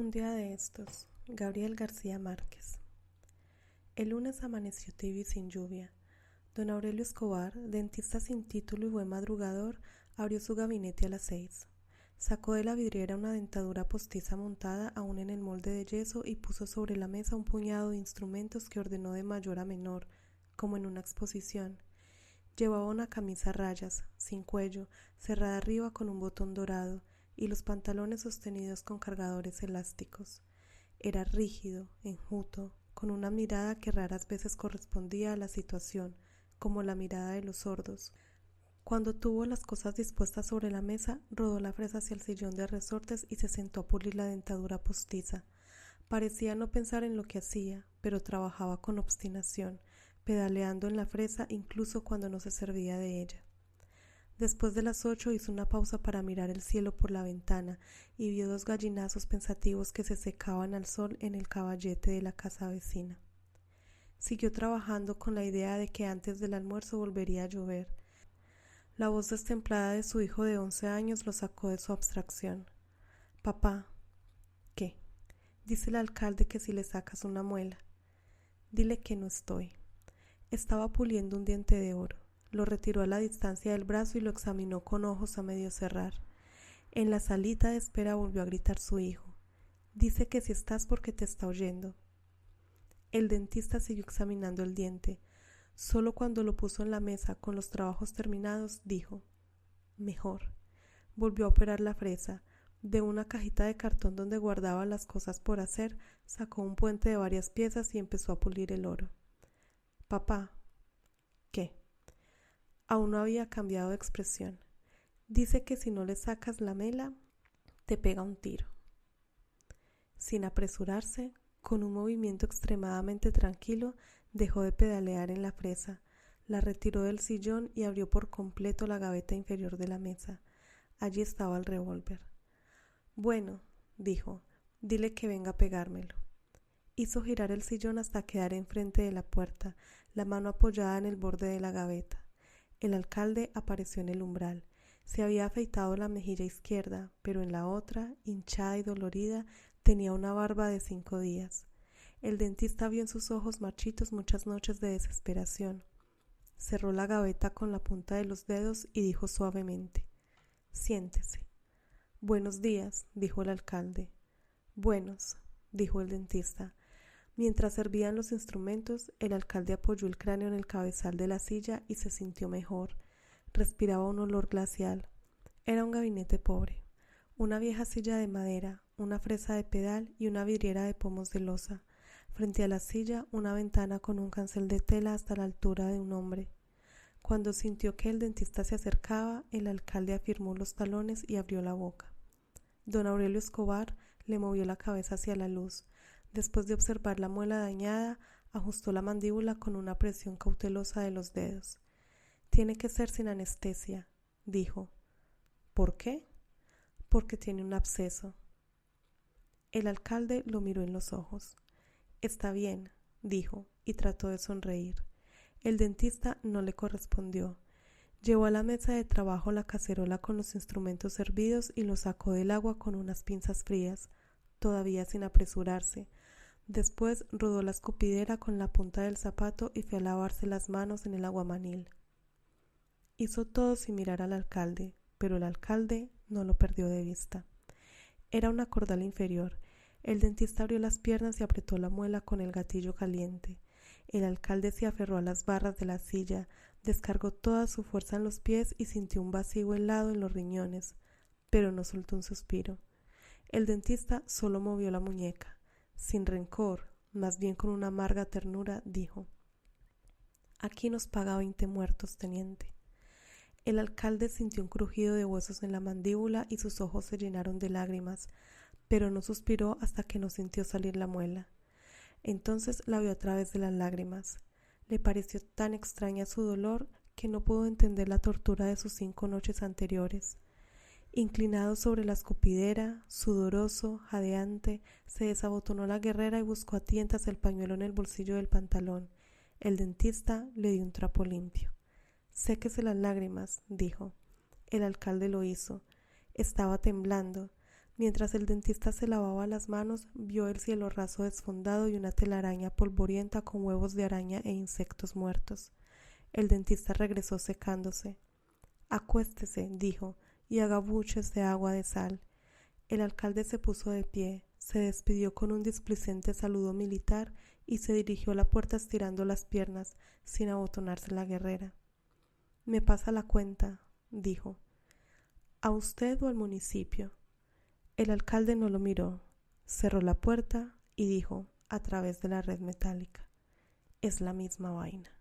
Un día de estos, Gabriel García Márquez. El lunes amaneció tibio y sin lluvia. Don Aurelio Escobar, dentista sin título y buen madrugador, abrió su gabinete a las 6. Sacó de la vidriera una dentadura postiza montada aún en el molde de yeso y puso sobre la mesa un puñado de instrumentos que ordenó de mayor a menor, como en una exposición. Llevaba una camisa a rayas, sin cuello, cerrada arriba con un botón dorado, y los pantalones sostenidos con cargadores elásticos. Era rígido, enjuto, con una mirada que raras veces correspondía a la situación, como la mirada de los sordos. Cuando tuvo las cosas dispuestas sobre la mesa, rodó la fresa hacia el sillón de resortes y se sentó a pulir la dentadura postiza. Parecía no pensar en lo que hacía, pero trabajaba con obstinación, pedaleando en la fresa incluso cuando no se servía de ella. Después de las 8 hizo una pausa para mirar el cielo por la ventana y vio 2 gallinazos pensativos que se secaban al sol en el caballete de la casa vecina. Siguió trabajando con la idea de que antes del almuerzo volvería a llover. La voz destemplada de su hijo de 11 años lo sacó de su abstracción. «Papá». «¿Qué?» «Dice el alcalde que si le sacas una muela». «Dile que no estoy». Estaba puliendo un diente de oro. Lo retiró a la distancia del brazo y lo examinó con ojos a medio cerrar. En la salita de espera volvió a gritar su hijo. «Dice que si estás porque te está oyendo». El dentista siguió examinando el diente. Solo cuando lo puso en la mesa con los trabajos terminados, dijo: «Mejor». Volvió a operar la fresa. De una cajita de cartón donde guardaba las cosas por hacer, sacó un puente de varias piezas y empezó a pulir el oro. «Papá». «¿Qué?» Aún no había cambiado de expresión. «Dice que si no le sacas la mela, te pega un tiro». Sin apresurarse, con un movimiento extremadamente tranquilo, dejó de pedalear en la fresa, la retiró del sillón y abrió por completo la gaveta inferior de la mesa. Allí estaba el revólver. «Bueno», dijo, «dile que venga a pegármelo». Hizo girar el sillón hasta quedar enfrente de la puerta, la mano apoyada en el borde de la gaveta. El alcalde apareció en el umbral. Se había afeitado la mejilla izquierda, pero en la otra, hinchada y dolorida, tenía una barba de 5 días. El dentista vio en sus ojos marchitos muchas noches de desesperación. Cerró la gaveta con la punta de los dedos y dijo suavemente: «Siéntese». «Buenos días», dijo el alcalde. «Buenos», dijo el dentista. Mientras servían los instrumentos, el alcalde apoyó el cráneo en el cabezal de la silla y se sintió mejor. Respiraba un olor glacial. Era un gabinete pobre. Una vieja silla de madera, una fresa de pedal y una vidriera de pomos de loza. Frente a la silla, una ventana con un cancel de tela hasta la altura de un hombre. Cuando sintió que el dentista se acercaba, el alcalde afirmó los talones y abrió la boca. Don Aurelio Escobar le movió la cabeza hacia la luz. Después de observar la muela dañada, ajustó la mandíbula con una presión cautelosa de los dedos. «Tiene que ser sin anestesia», dijo. «¿Por qué?» «Porque tiene un absceso». El alcalde lo miró en los ojos. «Está bien», dijo, y trató de sonreír. El dentista no le correspondió. Llevó a la mesa de trabajo la cacerola con los instrumentos servidos y lo sacó del agua con unas pinzas frías, todavía sin apresurarse. Después rodó la escupidera con la punta del zapato y fue a lavarse las manos en el aguamanil. Hizo todo sin mirar al alcalde, pero el alcalde no lo perdió de vista. Era una cordal inferior. El dentista abrió las piernas y apretó la muela con el gatillo caliente. El alcalde se aferró a las barras de la silla, descargó toda su fuerza en los pies y sintió un vacío helado en los riñones, pero no soltó un suspiro. El dentista solo movió la muñeca. Sin rencor, más bien con una amarga ternura, dijo: «Aquí nos paga 20 muertos, teniente». El alcalde sintió un crujido de huesos en la mandíbula y sus ojos se llenaron de lágrimas, pero no suspiró hasta que no sintió salir la muela. Entonces la vio a través de las lágrimas. Le pareció tan extraña su dolor que no pudo entender la tortura de sus 5 noches anteriores. Inclinado sobre la escupidera, sudoroso, jadeante, se desabotonó la guerrera y buscó a tientas el pañuelo en el bolsillo del pantalón. El dentista le dio un trapo limpio. «Séquese las lágrimas», dijo. El alcalde lo hizo. Estaba temblando. Mientras el dentista se lavaba las manos, vio el cielo raso desfondado y una telaraña polvorienta con huevos de araña e insectos muertos. El dentista regresó secándose. «Acuéstese», dijo, «y haga buches de agua de sal». El alcalde se puso de pie, se despidió con un displicente saludo militar y se dirigió a la puerta estirando las piernas, sin abotonarse la guerrera. «Me pasa la cuenta», dijo. «¿A usted o al municipio?» El alcalde no lo miró, cerró la puerta y dijo, a través de la red metálica: «Es la misma vaina».